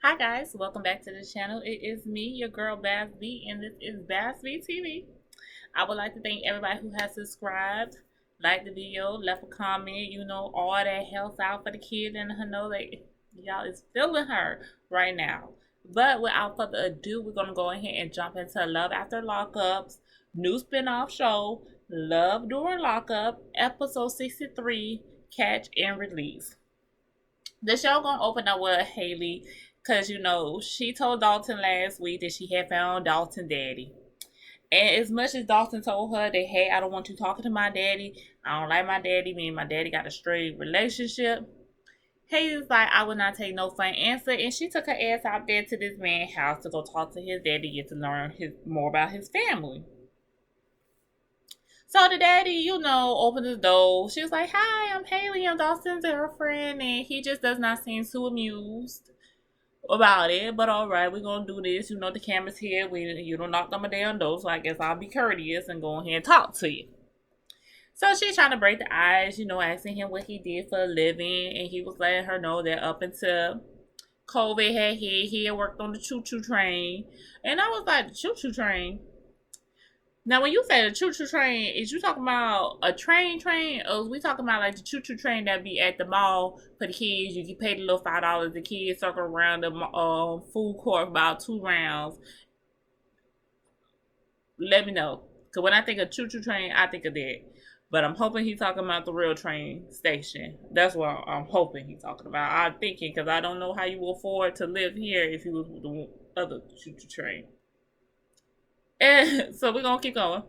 Hi guys, welcome back to the channel. It is me, your girl Bass B, and this is Bass B TV. I would like to thank everybody who has subscribed, liked the video, left a comment. All that helps out for the kid and her know that y'all is feeling her right now. But without further ado, we're gonna go ahead and jump into Love After Lockups, new spin-off show, Love During Lockup, episode 63, Catch and Release. The show gonna open up with Hary, cause she told Dalton last week that she had found Dalton daddy. And as much as Dalton told her that, hey, I don't want you talking to my daddy, I don't like my daddy, me and my daddy got a straight relationship. Hary's like, I would not take no for an answer, and she took her ass out there to this man's house to go talk to his daddy, get to learn more about his family. So the daddy, opened the door. She was like, hi, I'm Hary, I'm Dalton's girlfriend, and he just does not seem too amused about it. But all right, we're gonna do this. The camera's here. You don't knock on my damn door, so I guess I'll be courteous and go ahead and talk to you. So she's trying to break the ice, asking him what he did for a living, and he was letting her know that up until COVID had hit, he had worked on the choo-choo train. And I was like, the choo-choo train? Now, when you say the choo-choo train, is you talking about a train, or is we talking about like the choo-choo train that be at the mall for the kids? You can pay the little $5. The kids circle around the food court for about 2 rounds. Let me know, because when I think of choo-choo train, I think of that. But I'm hoping he's talking about the real train station. That's what I'm hoping he's talking about. I'm thinking, because I don't know how you will afford to live here if you was with the other choo-choo train. And so we're going to keep going.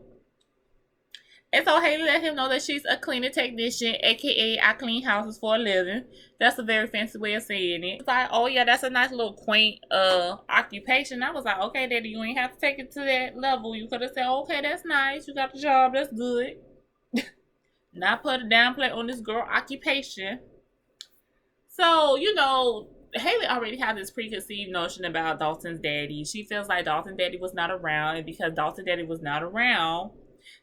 And so Hary let him know that she's a cleaning technician, aka I clean houses for a living. That's a very fancy way of saying it. It's like, oh yeah, that's a nice little quaint occupation. I was like, okay, daddy, you ain't have to take it to that level. You could have said, okay, that's nice. You got the job, that's good. Not put a downplay on this girl occupation. So, Hary already had this preconceived notion about Dalton's daddy. She feels like Dalton's daddy was not around, and because Dalton's daddy was not around,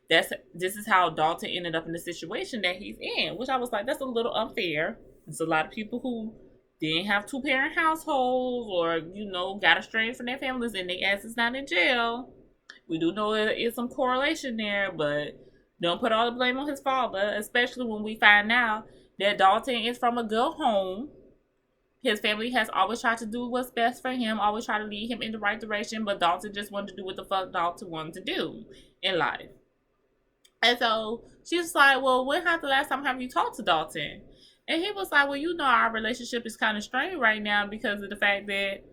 this is how Dalton ended up in the situation that he's in. Which I was like, that's a little unfair. There's a lot of people who didn't have two-parent households, or got estranged from their families, and their ass is not in jail. We do know there is some correlation there, but don't put all the blame on his father, especially when we find out that Dalton is from a good home. His family has always tried to do what's best for him, always try to lead him in the right direction, but Dalton just wanted to do what the fuck Dalton wanted to do in life. And so she was like, well, when has the last time have you talked to Dalton? And he was like, well, our relationship is kind of strained right now because of the fact that,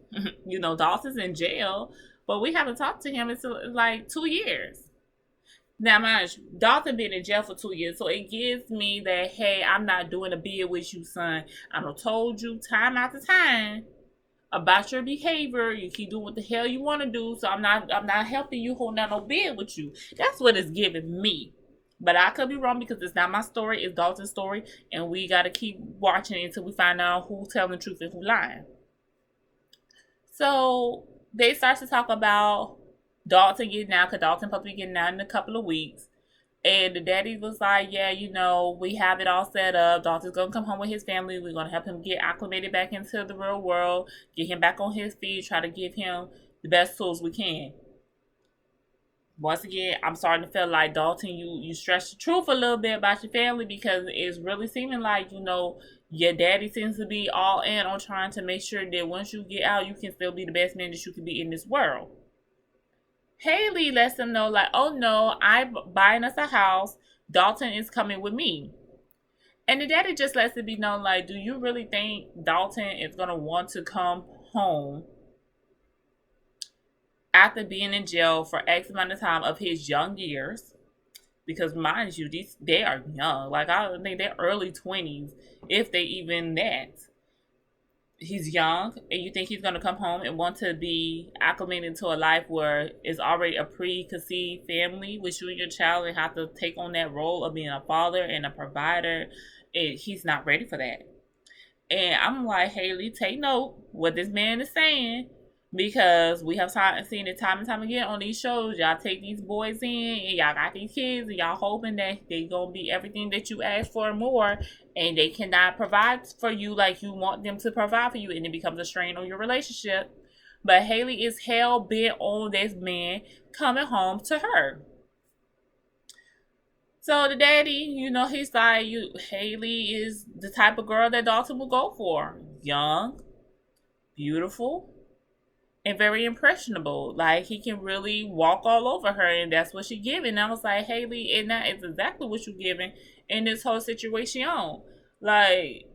Dalton's in jail, but we haven't talked to him in like 2 years. Now, mind you, Dalton been in jail for 2 years, so it gives me that, hey, I'm not doing a bid with you, son. I done told you time after time about your behavior. You keep doing what the hell you want to do, so I'm not helping you hold down no bid with you. That's what it's giving me. But I could be wrong because it's not my story, it's Dalton's story, and we got to keep watching until we find out who's telling the truth and who's lying. So they start to talk about Dalton getting out, because Dalton supposed to be getting out in a couple of weeks. And the daddy was like, yeah, we have it all set up. Dalton's going to come home with his family. We're going to help him get acclimated back into the real world, get him back on his feet, try to give him the best tools we can. Once again, I'm starting to feel like, Dalton, you stretch the truth a little bit about your family, because it's really seeming like, your daddy seems to be all in on trying to make sure that once you get out, you can still be the best man that you can be in this world. Hary lets them know, like, oh no, I'm buying us a house. Dalton is coming with me. And the daddy just lets it be known, like, do you really think Dalton is going to want to come home after being in jail for X amount of time of his young years? Because mind you, they are young. Like, I think they're early 20s, if they even that. He's young, and you think he's going to come home and want to be acclimated to a life where it's already a preconceived family with you and your child, and have to take on that role of being a father and a provider. He's not ready for that. And I'm like, Hary, take note what this man is saying. Because we have seen it time and time again on these shows. Y'all take these boys in and y'all got these kids and y'all hoping that they gonna be everything that you ask for and more, and they cannot provide for you like you want them to provide for you, and it becomes a strain on your relationship. But Hary is hell bent on this man coming home to her. So the daddy, he's like, Hary is the type of girl that Dalton will go for. Young, beautiful, and very impressionable. Like, he can really walk all over her, and that's what she giving. And I was like, Hary, and that is exactly what you giving in this whole situation. Like,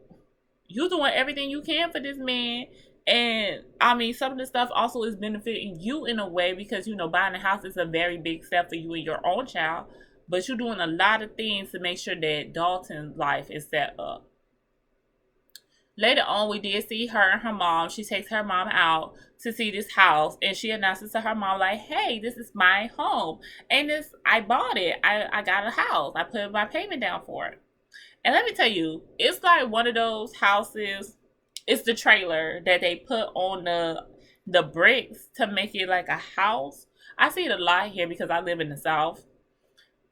you doing everything you can for this man. And I mean, some of the stuff also is benefiting you in a way because, buying a house is a very big step for you and your own child. But you're doing a lot of things to make sure that Dalton's life is set up. Later on, we did see her and her mom. She takes her mom out to see this house, and she announces to her mom, like, hey, this is my home. And I bought it. I got a house. I put my payment down for it. And let me tell you, it's like one of those houses. It's the trailer that they put on the bricks to make it like a house. I see it a lot here because I live in the South.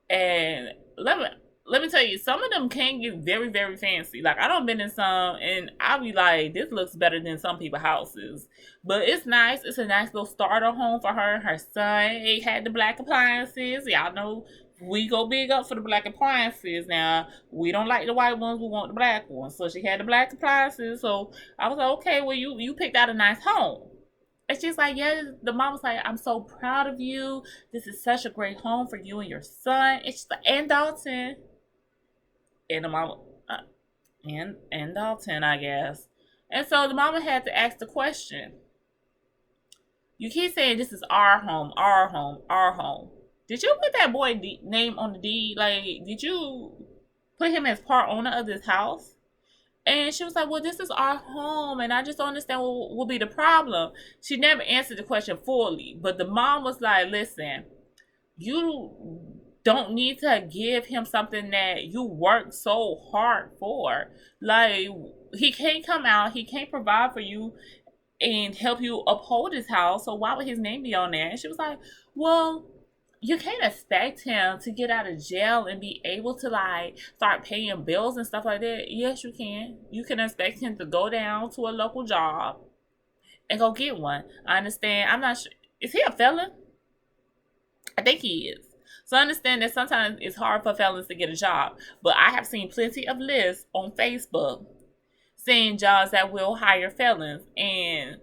And let me tell you, some of them can get very, very fancy. Like, I done been in some, and I'll be like, this looks better than some people's houses. But it's nice. It's a nice little starter home for her and her son. It had the black appliances. Y'all know we go big up for the black appliances. Now, we don't like the white ones. We want the black ones. So she had the black appliances. So I was like, okay, well, you picked out a nice home. And she's like, yeah, the mom was like, I'm so proud of you. This is such a great home for you and your son. And she's like, and Dalton. And the mama, and Dalton, I guess. And so the mama had to ask the question. You keep saying this is our home, our home, our home. Did you put that boy name on the deed? Like, did you put him as part owner of this house? And she was like, well, this is our home, and I just don't understand what will be the problem. She never answered the question fully, but the mom was like, listen, you don't need to give him something that you worked so hard for. Like, he can't come out, he can't provide for you and help you uphold his house, so why would his name be on there? And she was like, well, you can't expect him to get out of jail and be able to like start paying bills and stuff like that. Yes, you can. You can expect him to go down to a local job and go get one. I understand. I'm not sure. Is he a felon? I think he is. So I understand that sometimes it's hard for felons to get a job. But I have seen plenty of lists on Facebook saying jobs that will hire felons. And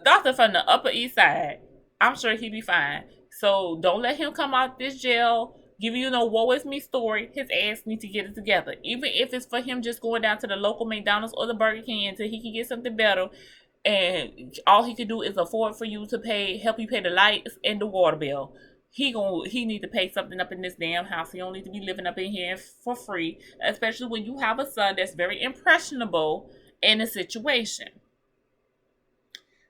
doctor from the Upper East Side, I'm sure he'd be fine. So don't let him come out this jail giving you no woe is me story. His ass needs to get it together. Even if it's for him just going down to the local McDonald's or the Burger King until he can get something better, and all he can do is afford for you to help you pay the lights and the water bill. He need to pay something up in this damn house. He don't need to be living up in here for free, especially when you have a son that's very impressionable in a situation.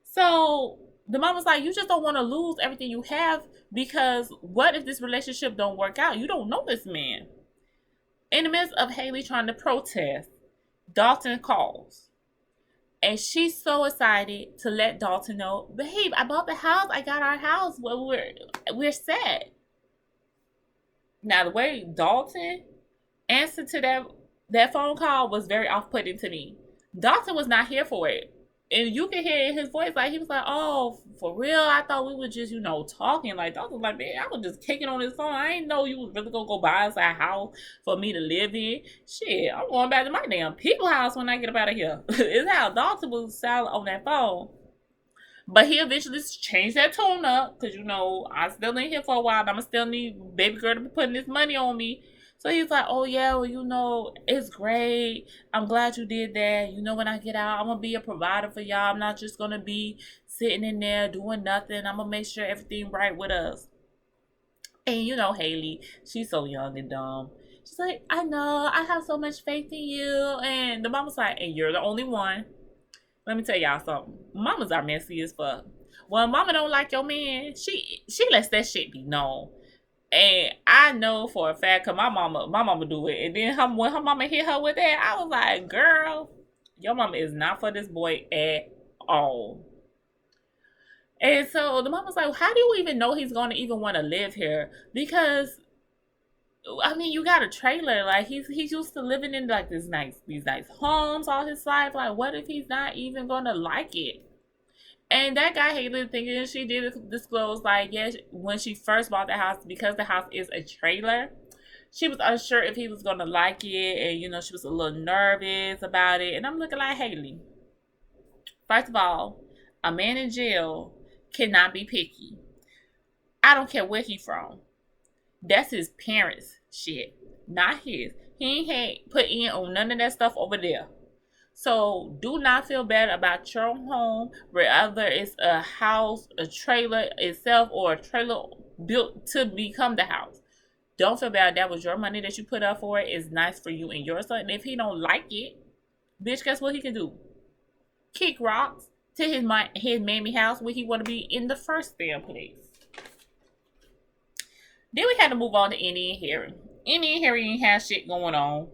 So the mom was like, you just don't want to lose everything you have, because what if this relationship don't work out? You don't know this man. In the midst of Hary trying to protest, Dalton calls. And she's so excited to let Dalton know, babe, I bought the house. I got our house. Well, we're set. Now, the way Dalton answered to that phone call was very off-putting to me. Dalton was not here for it. And you can hear in his voice, like, he was like, oh, for real? I thought we were just, talking. Like, Dalton was like, man, I was just kicking on his phone. I didn't know you was really going to go buy us a house for me to live in. Shit, I'm going back to my damn people house when I get up out of here. It's how Dalton was silent on that phone. But he eventually changed that tone up, because, I still ain't here for a while. I'm going to still need baby girl to be putting this money on me. So he's like, oh, yeah, well, it's great. I'm glad you did that. When I get out, I'm going to be a provider for y'all. I'm not just going to be sitting in there doing nothing. I'm going to make sure everything right with us. And, Hary, she's so young and dumb. She's like, I know. I have so much faith in you. And the mama's like, and you're the only one. Let me tell y'all something. Mamas are messy as fuck. When mama don't like your man, she lets that shit be known. And I know for a fact, because my mama do it. And then when her mama hit her with that, I was like, girl, your mama is not for this boy at all. And so the mom was like, how do you even know he's going to even want to live here? Because I mean, you got a trailer. Like he's used to living in like these nice homes all his life. Like, what if he's not even gonna like it? And that guy hated thinking she did disclose, like, yes, when she first bought the house, because the house is a trailer, she was unsure if he was gonna like it, and she was a little nervous about it. And I'm looking like, Haley, first of all, a man in jail cannot be picky. I don't care where he from. That's his parents' shit, not his. He ain't had put in on none of that stuff over there. So do not feel bad about your home, whether it's a house, a trailer itself, or a trailer built to become the house. Don't feel bad. That was your money that you put up for it. It's nice for you and your son. And if he don't like it, bitch, guess what he can do? Kick rocks to his mammy house where he want to be in the first damn place. Then we had to move on to Indy and Hary. Indy and Hary ain't have shit going on.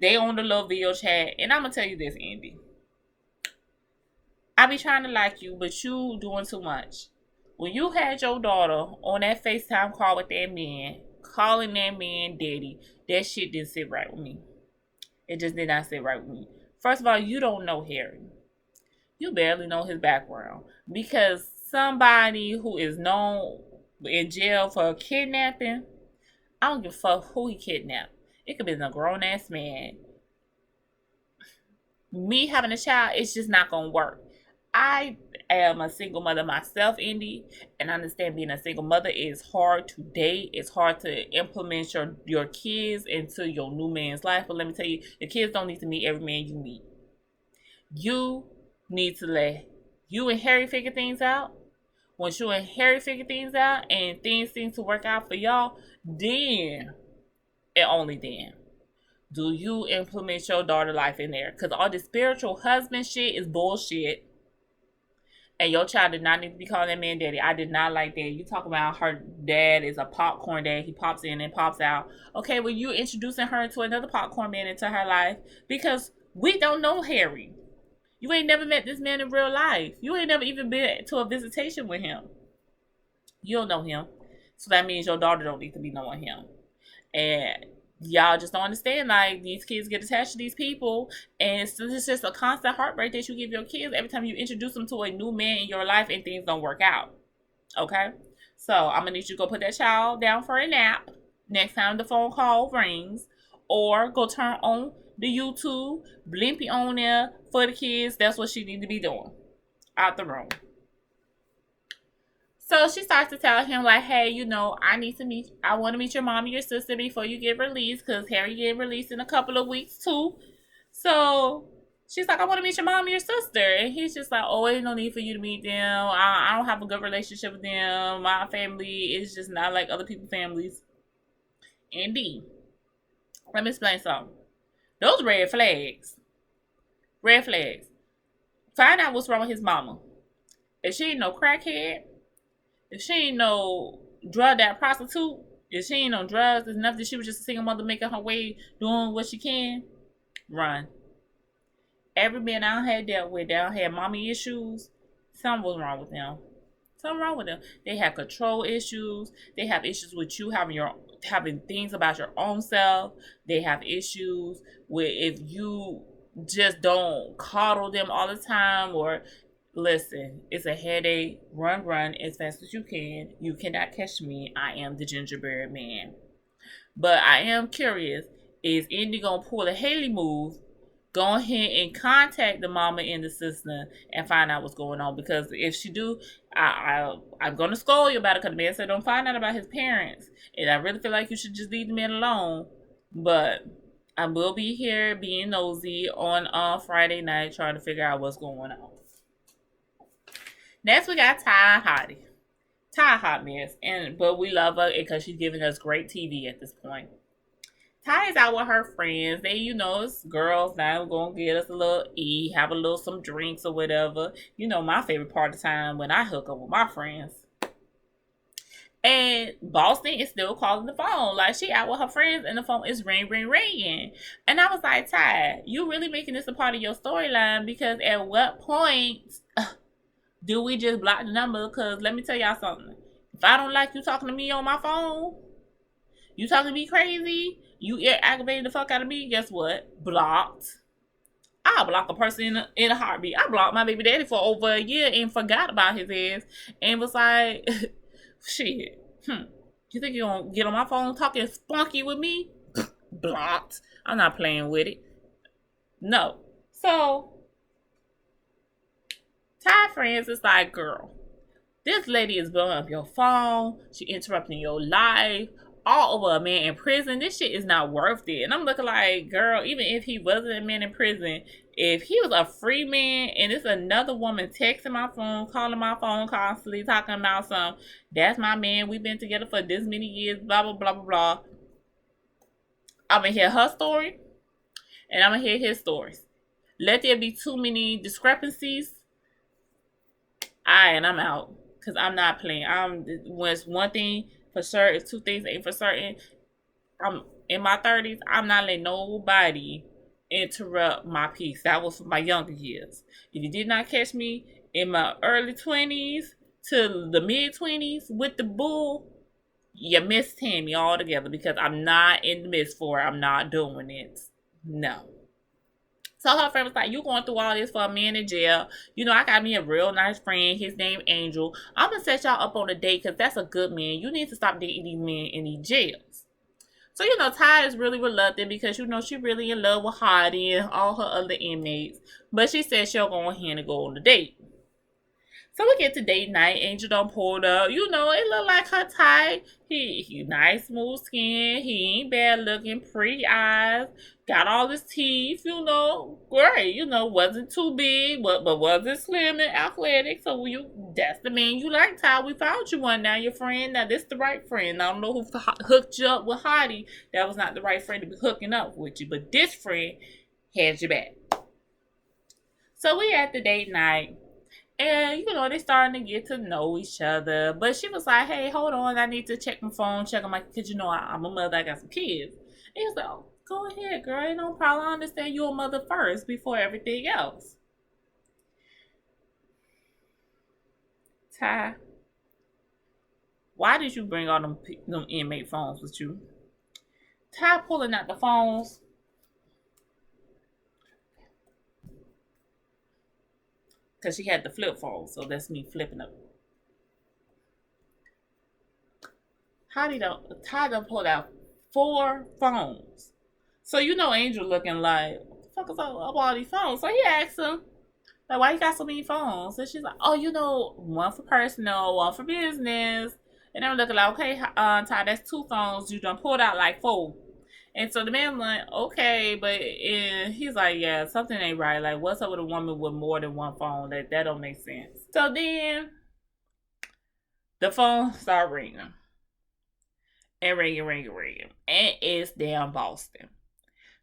They on the little video chat. And I'm going to tell you this, Indy. I be trying to like you, but you doing too much. When you had your daughter on that FaceTime call with that man, calling that man daddy, that shit didn't sit right with me. It just did not sit right with me. First of all, you don't know Hary. You barely know his background. Because somebody who is known in jail for kidnapping, I don't give a fuck who he kidnapped. It could be a grown-ass man. Me having a child, it's just not going to work. I am a single mother myself, Indy, and I understand being a single mother is hard to date. It's hard to implement your kids into your new man's life. But let me tell you, your kids don't need to meet every man you meet. You need to let you and Hary figure things out. Once you and Hary figure things out and things seem to work out for y'all, then and only then do you implement your daughter life in there. Because all this spiritual husband shit is bullshit. And your child did not need to be calling that man daddy. I did not like that. You talk about her dad is a popcorn dad. He pops in and pops out. Okay, well, you introducing her to another popcorn man into her life because we don't know Hary. You ain't never met this man in real life. You ain't never even been to a visitation with him. You don't know him. So that means your daughter don't need to be knowing him. And y'all just don't understand, like, these kids get attached to these people, and it's just a constant heartbreak that you give your kids every time you introduce them to a new man in your life and things don't work out. Okay? So I'm gonna need you to go put that child down for a nap next time the phone call rings, or go turn on the YouTube, Blimpy on there for the kids. That's what she need to be doing. Out the room. So she starts to tell him, like, hey, I want to meet your mom and your sister before you get released, because Hary get released in a couple of weeks too. So she's like, I want to meet your mom and your sister. And he's just like, oh, there's no need for you to meet them. I don't have a good relationship with them. My family is just not like other people's families. Indeed. Let me explain something. Those red flags. Red flags. Find out what's wrong with his mama. If she ain't no crackhead, if she ain't no drug that prostitute, if she ain't no drugs, there's nothing. She was just a single mother making her way, doing what she can, run. Every man I had dealt with, they had mommy issues. Something was wrong with them. Something wrong with them. They have control issues. They have issues with you having things about your own self. They have issues with if you just don't coddle them all the time, or listen, it's a headache. Run as fast as you can. You cannot catch me. I am the gingerbread man. But I am curious, is Indy gonna pull a Haley move? Go ahead and contact the mama and the sister and find out what's going on. Because if she do, I'm gonna scold you about it, because the man said don't find out about his parents. And I really feel like you should just leave the man alone. But I will be here being nosy on Friday night trying to figure out what's going on. Next, we got Ty and Hary. Ty, hot mess, but we love her because she's giving us great TV at this point. Ty is out with her friends. They, it's girls now going to get us a little have a little some drinks or whatever. My favorite part of the time when I hook up with my friends. And Boston is still calling the phone. Like, she out with her friends and the phone is ringing. And I was like, Ty, you really making this a part of your storyline, because at what point Do we just block the number? Because let me tell y'all something. If I don't like you talking to me on my phone, you talking to me crazy, you aggravated the fuck out of me, guess what? Blocked. I'll block a person in a heartbeat. I blocked my baby daddy for over a year and forgot about his ass and was like, shit, you think you're going to get on my phone talking spunky with me? Blocked. I'm not playing with it. No. So, Ty friends is like, girl, this lady is blowing up your phone. She interrupting your life. All over a man in prison. This shit is not worth it. And I'm looking like, girl, even if he wasn't a man in prison, if he was a free man and it's another woman texting my phone, calling my phone constantly, talking about some, that's my man, we've been together for this many years, blah, blah, blah, blah, blah. I'm going to hear her story and I'm going to hear his stories. Let there be too many discrepancies. And I'm out. Because I'm not playing. It's one thing for sure, it's two things ain't for certain. I'm in my 30s. I'm not letting nobody interrupt my peace. That was for my younger years. If you did not catch me in my early 20s to the mid 20s with the bull, you missed Tammy altogether because I'm not in the midst for it. I'm not doing it. No. So her friend was like, you going through all this for a man in jail. You know, I got me a real nice friend. His name Angel. I'm going to set y'all up on a date because that's a good man. You need to stop dating these men in these jails. So, you know, Ty is really reluctant because, you know, she really in love with Hary and all her other inmates. But she said she'll go ahead and go on the date. So we get to date night. Angel done pulled up. You know, it look like her type. He nice, smooth skin. He ain't bad looking. Pretty eyes. Got all his teeth, you know. Great. You know, wasn't too big, but wasn't slim and athletic. So that's the man you like, Ty. We found you one now, your friend. Now, this the right friend. I don't know who hooked you up with Hary. That was not the right friend to be hooking up with you. But this friend has your back. So we at the date night. And, you know, they starting to get to know each other. But she was like, hey, hold on. I need to check my phone, check on my kids. You know, I'm a mother. I got some kids. And he was like, oh, go ahead, girl. Ain't no problem. I understand you're a mother first before everything else. Ty, why did you bring all them inmate phones with you? Ty pulling out the phones. Because she had the flip phone, so that's me flipping up. Ty done pulled out 4 phones. So you know Angel looking like, what the fuck is up all these phones? So he asked him, like, why you got so many phones? And she's like, oh, you know, one for personal, one for business. And I'm looking like, okay, Ty, that's 2 phones. You done pulled out like 4. And so the man like, okay, but he's like, yeah, something ain't right. Like, what's up with a woman with more than one phone? That don't make sense. So then the phone start ringing. And ringing. And it's down Boston.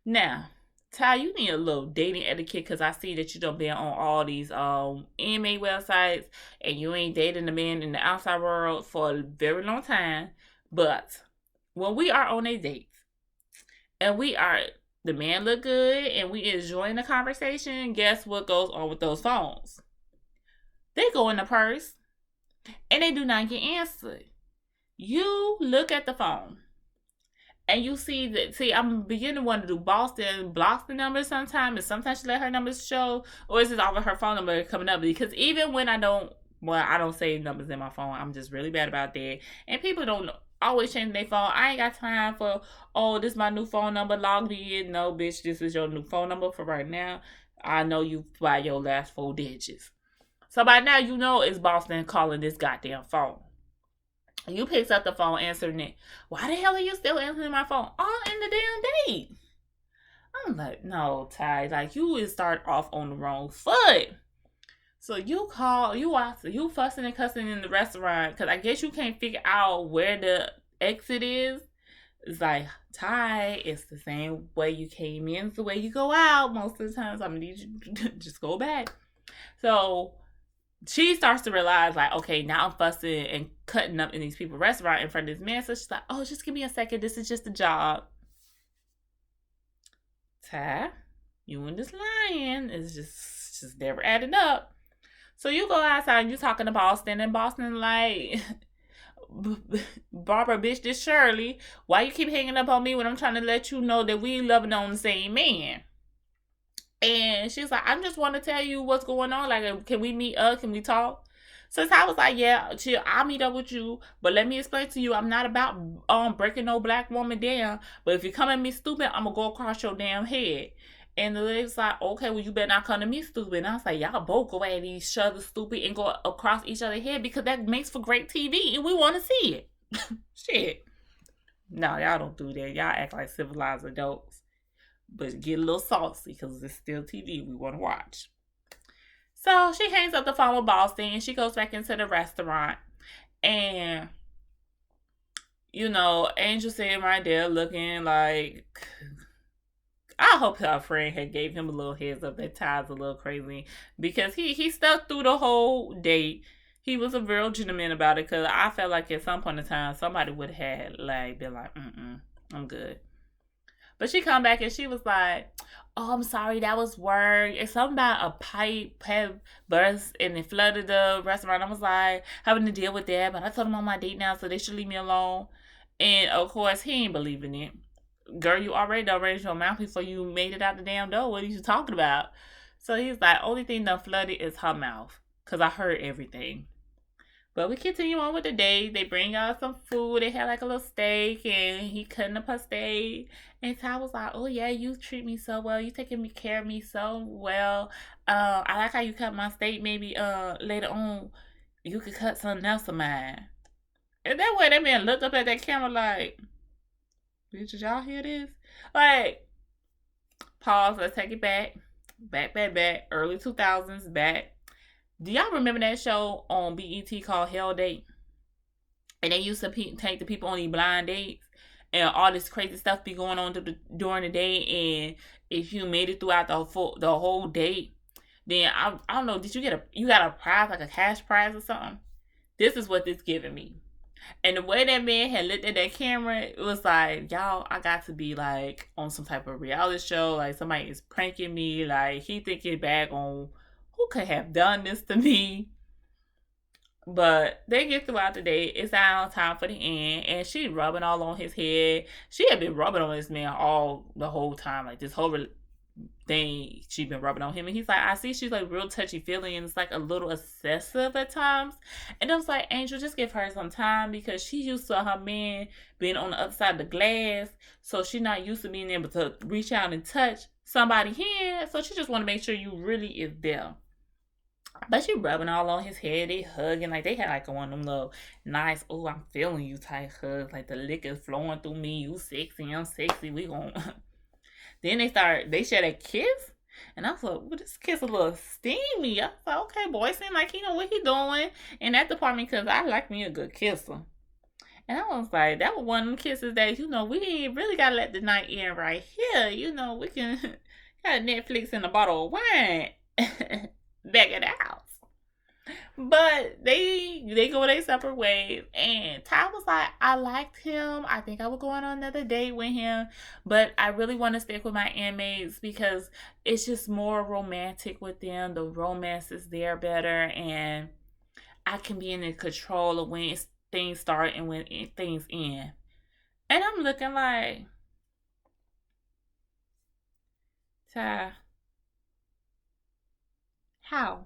Now, Ty, you need a little dating etiquette because I see that you done been on all these inmate websites and you ain't dating the men in the outside world for a very long time. But when we are on a date, and the man look good and we enjoying the conversation, guess what goes on with those phones? They go in the purse and they do not get answered. You look at the phone and you see, I'm beginning to want to do Boston blocks the numbers sometimes, and sometimes she let her numbers show, or is it all of her phone number coming up? Because even when I don't save numbers in my phone. I'm just really bad about that. And people don't always changing their phone. I ain't got time for, oh, this is my new phone number, logged in. No, bitch, this is your new phone number for right now. I know you by your last 4 digits. So by now, you know it's Boston calling this goddamn phone. You picks up the phone, answering it. Why the hell are you still answering my phone? All in the damn date. I'm like, no, Ty, like, you would start off on the wrong foot. So you fussing and cussing in the restaurant because I guess you can't figure out where the exit is. It's like, Ty, it's the same way you came in, it's the way you go out most of the time. So I'm going to need you to just go back. So she starts to realize, like, okay, now I'm fussing and cutting up in these people's restaurant in front of this man. So she's like, oh, just give me a second. This is just a job. Ty, you and this lying is just never adding up. So you go outside and you talking to Boston, and Boston like, Barbara, bitch, this Shirley. Why you keep hanging up on me when I'm trying to let you know that we loving on the same man? And she's like, I just want to tell you what's going on. Like, can we meet up? Can we talk? So I was like, yeah, chill, I'll meet up with you. But let me explain to you, I'm not about breaking no black woman down. But if you come at me stupid, I'm going to go across your damn head. And the lady's like, okay, well, you better not come to me stupid. And I was like, y'all both go at each other stupid and go across each other's head because that makes for great TV and we want to see it. Shit. No, y'all don't do that. Y'all act like civilized adults. But get a little saucy because it's still TV we want to watch. So she hangs up the phone with Boston and she goes back into the restaurant. And, you know, Angel sitting right there looking like... I hope her friend had gave him a little heads up that Ty's a little crazy. Because he stuck through the whole date. He was a real gentleman about it. Because I felt like at some point in time, somebody would have like been like, I'm good. But she come back and she was like, oh, I'm sorry, that was work. It's something about a pipe had burst and it flooded the restaurant. I was like, having to deal with that. But I told him I'm on my date now, so they should leave me alone. And, of course, he ain't believing it. Girl, you already done raised your mouth before you made it out the damn door. What are you talking about? So he's like, only thing that flooded is her mouth. Because I heard everything. But we continue on with the day. They bring out some food. They had like a little steak and he cutting up her steak. And Ty was like, oh yeah, you treat me so well. You taking care of me so well. I like how you cut my steak. Maybe later on you could cut something else of mine. And that way that man looked up at that camera like, bitch, did y'all hear this? Like, pause, let's take it back. Back. Early 2000s, back. Do y'all remember that show on BET called Hell Date? And they used to take the people on these blind dates. And all this crazy stuff be going on during the day. And if you made it throughout the whole date, then I don't know, did you got a prize, like a cash prize or something? This is what this giving me. And the way that man had looked at that camera, it was like, y'all, I got to be like on some type of reality show. Like somebody is pranking me. Like he thinking back on who could have done this to me. But they get throughout the day. It's now time for the end. And she rubbing all on his head. She had been rubbing on this man the whole time. Like this whole thing she been rubbing on him. And he's like, I see she's like real touchy-feely and it's like a little excessive at times. And I was like, Angel, just give her some time because she's used to her man being on the other side of the glass. So she's not used to being able to reach out and touch somebody here. So she just want to make sure you really is there. But she rubbing all on his head, they hugging, like they had like one of them little nice, oh, I'm feeling you type hugs, like the liquor flowing through me, you sexy, I'm sexy, we gon' Then they share a kiss, and I was like, well, this kiss a little steamy. I was like, okay, boy, seem like he know what he doing in that department, because I like me a good kisser. And I was like, that was one of them kisses that, you know, we really gotta let the night end right here. You know, we can have Netflix and a bottle of wine. Back at the house. But they go their separate ways. And Ty was like, I liked him. I think I would go on another date with him. But I really want to stick with my inmates because it's just more romantic with them. The romance is there better. And I can be in control of when things start and when things end. And I'm looking like, Ty, how?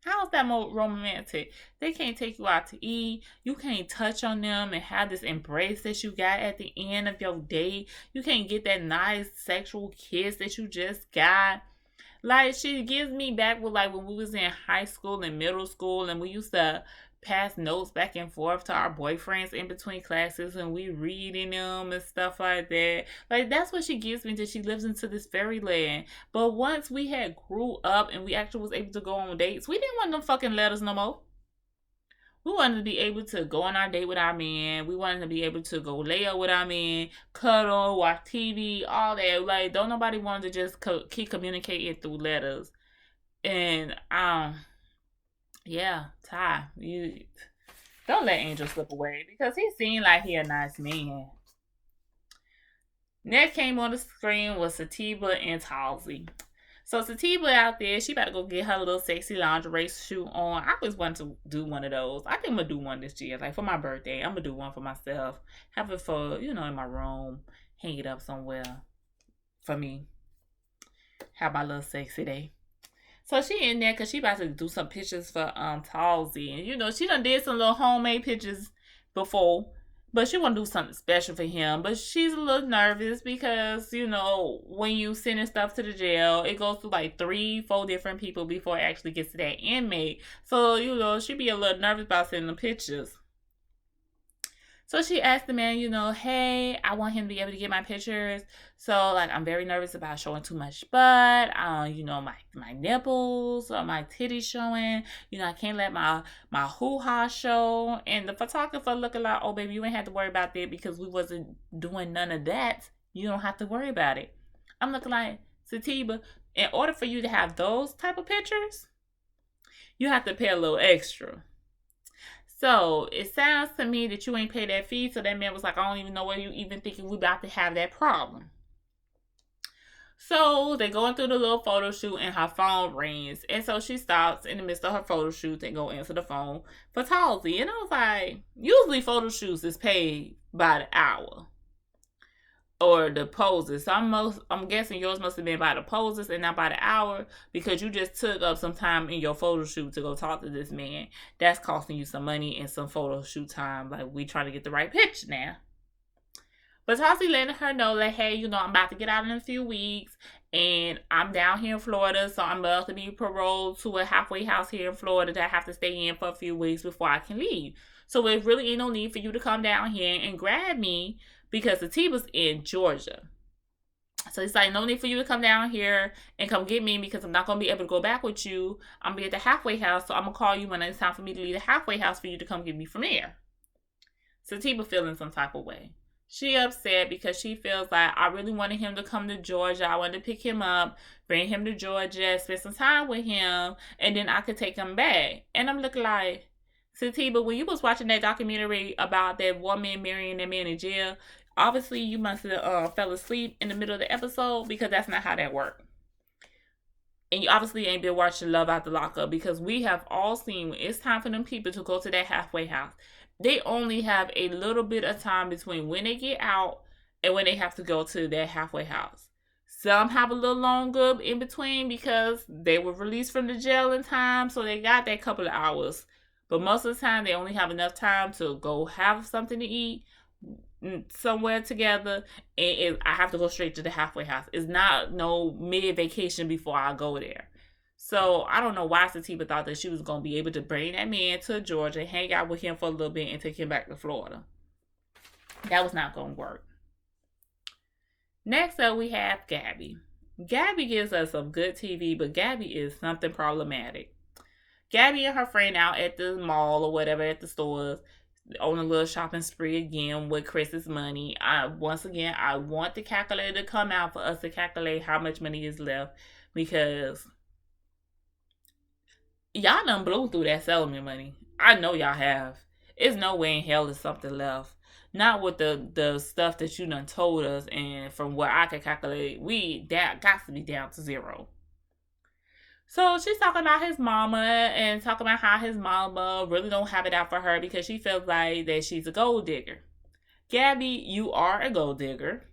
How is that more romantic? They can't take you out to eat. You can't touch on them and have this embrace that you got at the end of your date. You can't get that nice sexual kiss that you just got. Like, she gives me back with, like, when we was in high school and middle school and we used to pass notes back and forth to our boyfriends in between classes and we reading them and stuff like that. Like, that's what she gives me, that she lives into this fairyland. But once we had grew up and we actually was able to go on dates, we didn't want them fucking letters no more. We wanted to be able to go on our date with our man. We wanted to be able to go lay up with our man, cuddle, watch TV, all that. Like, don't nobody want to just keep communicating through letters. And, yeah, Ty, you don't let Angel slip away because he seemed like he a nice man. Next came on the screen was Satiba and Halsey. So Satiba out there, she about to go get her little sexy lingerie shoe on. I always wanted to do one of those. I think I'm gonna do one this year, like for my birthday. I'm gonna do one for myself. Have it for, in my room, hang it up somewhere for me. Have my little sexy day. So she in there because she about to do some pictures for Talsy. And she done did some little homemade pictures before. But she want to do something special for him. But she's a little nervous because, when you sending stuff to the jail, it goes through like 3-4 different people before it actually gets to that inmate. So, she be a little nervous about sending the pictures. So she asked the man, hey, I want him to be able to get my pictures. So, I'm very nervous about showing too much butt. My nipples or my titties showing. I can't let my hoo-ha show. And the photographer looking like, oh, baby, you ain't have to worry about that because we wasn't doing none of that. You don't have to worry about it. I'm looking like, Satiba, in order for you to have those type of pictures, you have to pay a little extra. So, it sounds to me that you ain't paid that fee. So, that man was like, I don't even know where you even thinking we about to have that problem. So, they going through the little photo shoot and her phone rings. And so, she stops in the midst of her photo shoot and go answer the phone for Talsy. And I was like, usually photo shoots is paid by the hour. Or the poses. So I'm guessing yours must have been by the poses and not by the hour because you just took up some time in your photo shoot to go talk to this man. That's costing you some money and some photo shoot time. Like, we trying to get the right picture now. But Talsy letting her know that, hey, I'm about to get out in a few weeks and I'm down here in Florida, so I'm about to be paroled to a halfway house here in Florida that I have to stay in for a few weeks before I can leave. So it really ain't no need for you to come down here and grab me because Satiba's in Georgia. So it's like, no need for you to come down here and come get me because I'm not going to be able to go back with you. I'm going to be at the halfway house, so I'm going to call you when it's time for me to leave the halfway house for you to come get me from there. Satiba feeling some type of way. She upset because she feels like I really wanted him to come to Georgia. I wanted to pick him up, bring him to Georgia, spend some time with him, and then I could take him back. And I'm looking like, Satiba, when you was watching that documentary about that woman marrying that man in jail, obviously you must have fell asleep in the middle of the episode because that's not how that worked. And you obviously ain't been watching Love After Lockup because we have all seen when it's time for them people to go to that halfway house. They only have a little bit of time between when they get out and when they have to go to that halfway house. Some have a little longer in between because they were released from the jail in time, so they got that couple of hours. But most of the time, they only have enough time to go have something to eat somewhere together, and I have to go straight to the halfway house. It's not no mid-vacation before I go there. So, I don't know why Satiba thought that she was going to be able to bring that man to Georgia, hang out with him for a little bit, and take him back to Florida. That was not going to work. Next up, we have Gabby. Gabby gives us some good TV, but Gabby is something problematic. Gabby and her friend out at the mall or whatever at the stores on a little shopping spree again with Chris's money. Once again, I want the calculator to come out for us to calculate how much money is left because y'all done blew through that settlement money. I know y'all have. It's no way in hell there's something left. Not with the stuff that you done told us, and from what I can calculate, got to be down to zero. So she's talking about his mama and talking about how his mama really don't have it out for her because she feels like that she's a gold digger. Gabby, you are a gold digger.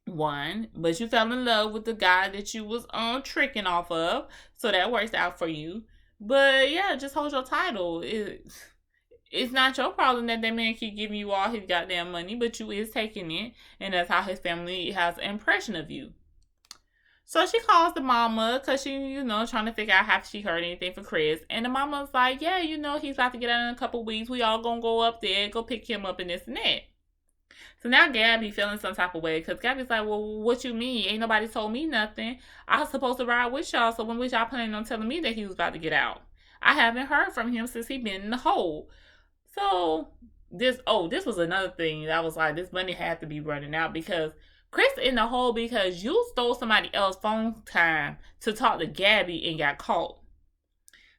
One, but you fell in love with the guy that you was tricking off of, so that works out for you. But yeah, just hold your title. It's not your problem that man keep giving you all his goddamn money, but you is taking it, and that's how his family has an impression of you. So she calls the mama because she, trying to figure out if she heard anything from Chris. And the mama's like, yeah, he's about to get out in a couple weeks. We all gonna go up there, go pick him up and this and that. So now Gabby feeling some type of way because Gabby's like, well, what you mean? Ain't nobody told me nothing. I was supposed to ride with y'all, so when was y'all planning on telling me that he was about to get out? I haven't heard from him since he been in the hole. So this was another thing that I was like, this money had to be running out because Chris in the hole because you stole somebody else's phone time to talk to Gabby and got caught.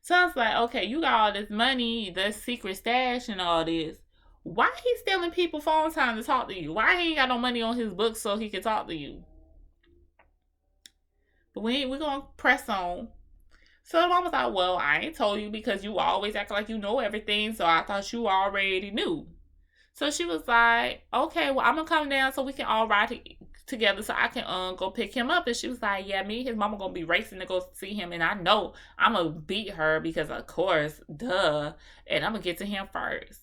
So I was like, okay, you got all this money, this secret stash and all this. Why he stealing people's phone time to talk to you? Why he ain't got no money on his books so he can talk to you? But we're going to press on. So the mom was like, well, I ain't told you because you always act like you know everything. So I thought you already knew. So she was like, okay, well, I'm going to come down so we can all ride together so I can go pick him up. And she was like, yeah, me and his mama going to be racing to go see him. And I know I'm going to beat her because, of course, duh. And I'm going to get to him first.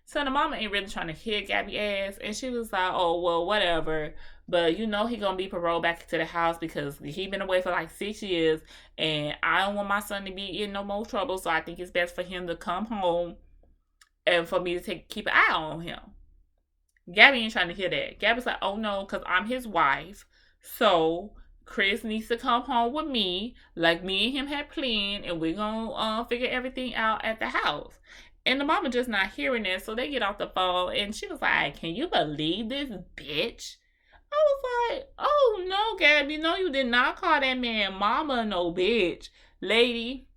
So the mama ain't really trying to hit Gabby ass. And she was like, oh, well, whatever. But you know he gonna be paroled back to the house because he been away for like 6 years. And I don't want my son to be in no more trouble. So I think it's best for him to come home and for me to keep an eye on him. Gabby ain't trying to hear that. Gabby's like, oh no, because I'm his wife. So Chris needs to come home with me. Like me and him had planned. And we're gonna figure everything out at the house. And the mama just not hearing it, so they get off the phone, and she was like, can you believe this bitch? I was like, oh, no, Gabby, no, you did not call that man mama no bitch. Lady,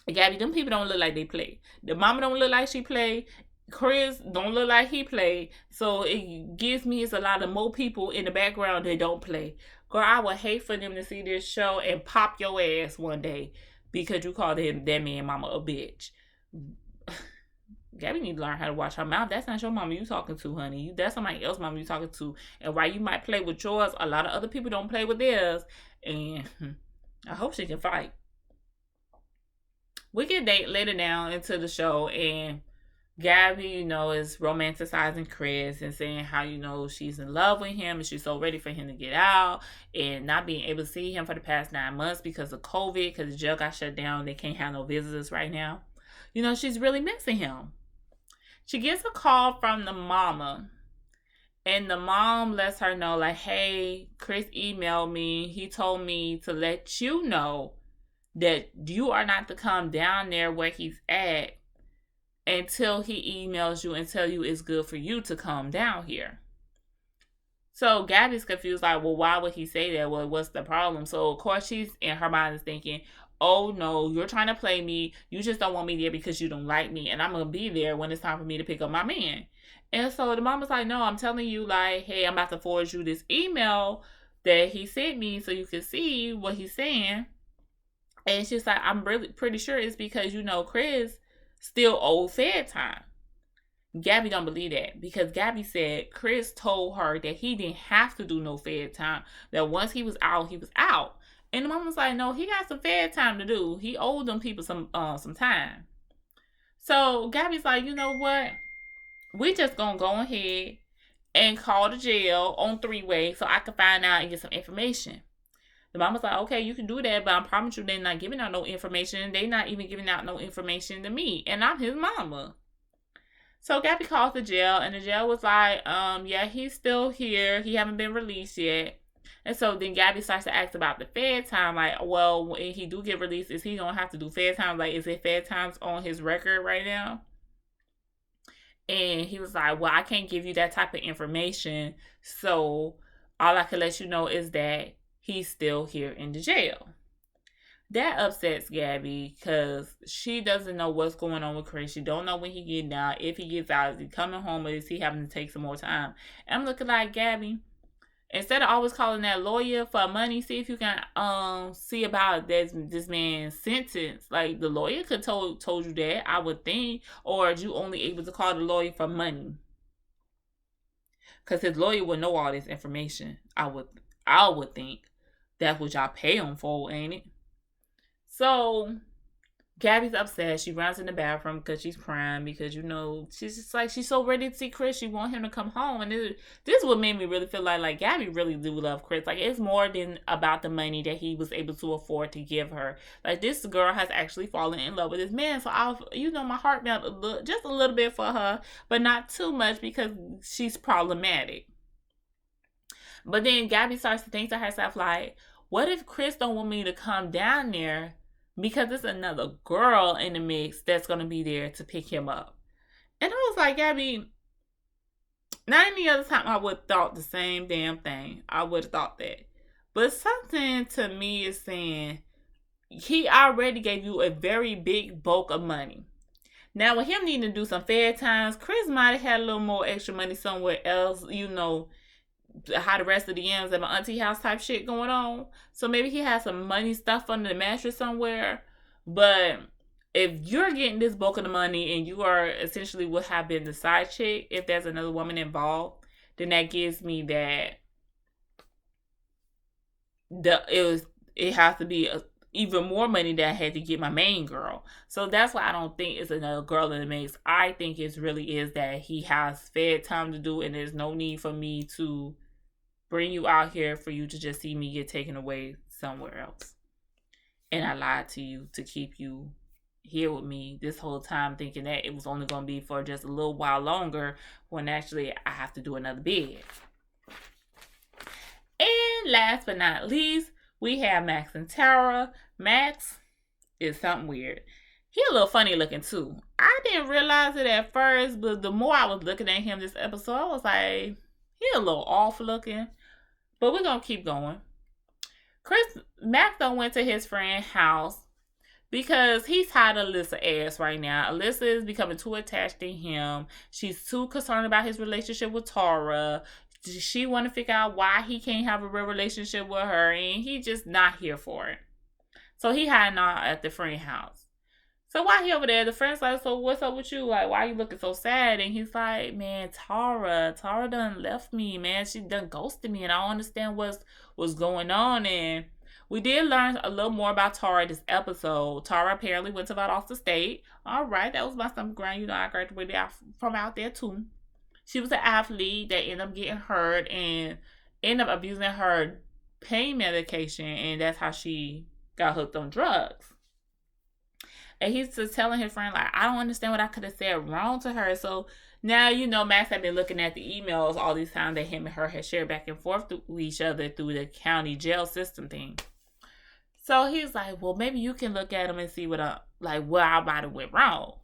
Gabby, them people don't look like they play. The mama don't look like she play. Chris don't look like he play. So it gives me it's a lot of more people in the background that don't play. Girl, I would hate for them to see this show and pop your ass one day because you called him that man mama a bitch. Gabby need to learn how to watch her mouth. That's not your mama you talking to, honey. That's somebody else's mama you talking to. And while you might play with yours, a lot of other people don't play with theirs. And I hope she can fight. We get later down into the show, and Gabby, is romanticizing Chris and saying how, she's in love with him and she's so ready for him to get out and not being able to see him for the past 9 months because of COVID, because the jail got shut down. They can't have no visitors right now. She's really missing him. She gets a call from the mama, and the mom lets her know, like, hey, Chris emailed me. He told me to let you know that you are not to come down there where he's at until he emails you and tell you it's good for you to come down here. So Gabby's confused, like, well, why would he say that? Well, what's the problem? So, of course, she's in her mind is thinking, oh, no, you're trying to play me. You just don't want me there because you don't like me. And I'm going to be there when it's time for me to pick up my man. And so the mom was like, no, I'm telling you, like, hey, I'm about to forward you this email that he sent me so you can see what he's saying. And she's like, I'm really pretty sure it's because, Chris still owed Fed time. Gabby don't believe that because Gabby said Chris told her that he didn't have to do no Fed time. That once he was out, he was out. And the mom was like, no, he got some Fed time to do. He owed them people some time. So Gabby's like, you know what? We just gonna go ahead and call the jail on 3-way so I can find out and get some information. The mom was like, okay, you can do that, but I promise you they're not giving out no information. They're not even giving out no information to me. And I'm his mama. So Gabby calls the jail, and the jail was like, yeah, he's still here. He haven't been released yet. And so then Gabby starts to ask about the Fed time. Like, well, when he do get released, is he going to have to do Fed time? Like, is it Fed times on his record right now? And he was like, well, I can't give you that type of information. So all I can let you know is that he's still here in the jail. That upsets Gabby because she doesn't know what's going on with Chris. She don't know when he gets out. If he gets out, is he coming home or is he having to take some more time? And I'm looking like, Gabby, instead of always calling that lawyer for money, see if you can see about this man's sentence. Like, the lawyer could told you that, I would think. Or are you only able to call the lawyer for money? Because his lawyer would know all this information. I would think that's what y'all pay him for, ain't it? So Gabby's upset. She runs in the bathroom because she's crying because, she's just like, she's so ready to see Chris. She wants him to come home. And this is what made me really feel like Gabby really do love Chris. Like, it's more than about the money that he was able to afford to give her. Like, this girl has actually fallen in love with this man. So, my heart melted just a little bit for her, but not too much because she's problematic. But then Gabby starts to think to herself, like, what if Chris don't want me to come down there because there's another girl in the mix that's going to be there to pick him up? And I was like, Gabby, not any other time I would have thought the same damn thing. I would have thought that. But something to me is saying he already gave you a very big bulk of money. Now, with him needing to do some fair times, Chris might have had a little more extra money somewhere else, how the rest of the yams at my auntie house type shit going on. So maybe he has some money stuff under the mattress somewhere. But if you're getting this bulk of the money and you are essentially would have been the side chick, if there's another woman involved, then that gives me that it has to be even more money that I had to get my main girl. So that's why I don't think it's another girl in the mix. I think it really is that he has fed time to do, and there's no need for me to bring you out here for you to just see me get taken away somewhere else. And I lied to you to keep you here with me this whole time, thinking that it was only going to be for just a little while longer, when actually I have to do another bid. And last but not least, we have Max and Tara. Max is something weird. He a little funny looking too. I didn't realize it at first, but the more I was looking at him this episode, I was like, he a little off looking. But we're going to keep going. Max went to his friend's house because he's tired of Alyssa's ass right now. Alyssa is becoming too attached to him. She's too concerned about his relationship with Tara. She want to figure out why he can't have a real relationship with her, and he just not here for it. So he hiding out at the friend house. So while he over there, the friend's like, so what's up with you? Like, why are you looking so sad? And he's like, man, Tara done left me, man. She done ghosted me, and I don't understand what's going on. And we did learn a little more about Tara this episode. Tara apparently went to Valdosta State. All right, that was my stomach ground. You know, I graduated from out there too. She was an athlete that ended up getting hurt and ended up abusing her pain medication, and that's how she got hooked on drugs. And he's just telling his friend, like, I don't understand what I could have said wrong to her. So now, you know, Max had been looking at the emails all these times that him and her had shared back and forth to each other through the county jail system thing. So he's like, well, maybe you can look at them and see what I might have went wrong.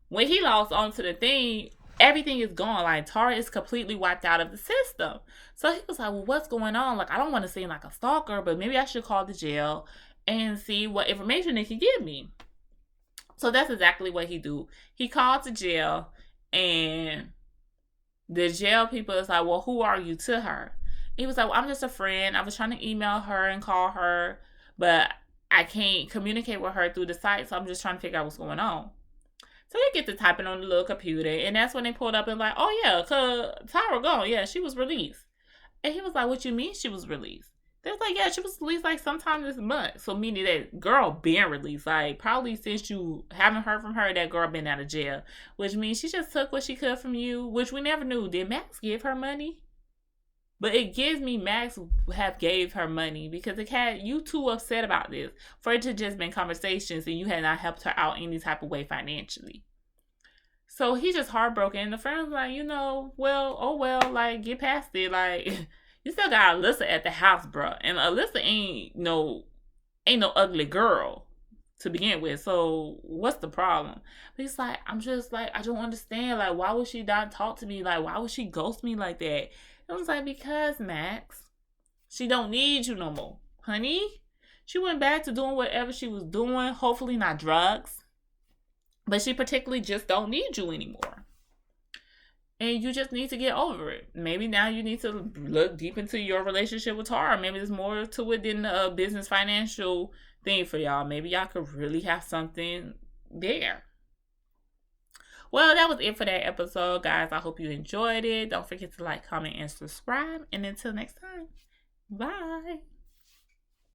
When he lost onto the thing, everything is gone. Like, Tara is completely wiped out of the system. So he was like, well, what's going on? Like, I don't want to seem like a stalker, but maybe I should call the jail and see what information they can give me. So that's exactly what he do. He called the jail, and the jail people is like, well, who are you to her? He was like, well, I'm just a friend. I was trying to email her and call her, but I can't communicate with her through the site, so I'm just trying to figure out what's going on. So they get to typing on the little computer, and that's when they pulled up and like, oh yeah, cause Tara gone. Yeah, she was released. And he was like, what you mean she was released? They was like, yeah, she was released like sometime this month. So meaning that girl been released. Like, probably since you haven't heard from her, that girl been out of jail. Which means she just took what she could from you, which we never knew. Did Max give her money? But it gives me Max have gave her money, because it had you two upset about this. For it to just been conversations and you had not helped her out any type of way financially. So he's just heartbroken. And the friend's like, you know, like, get past it. Like, you still got Alyssa at the house, bro. And Alyssa ain't no ugly girl to begin with. So what's the problem? But he's like, I'm just like, I don't understand. Like, why would she not talk to me? Like, why would she ghost me like that? I was like, because, Max, she don't need you no more. Honey, she went back to doing whatever she was doing. Hopefully not drugs. But she particularly just don't need you anymore. And you just need to get over it. Maybe now you need to look deep into your relationship with Tara. Maybe there's more to it than a business financial thing for y'all. Maybe y'all could really have something there. Well, that was it for that episode, guys. I hope you enjoyed it. Don't forget to like, comment, and subscribe. And until next time, bye.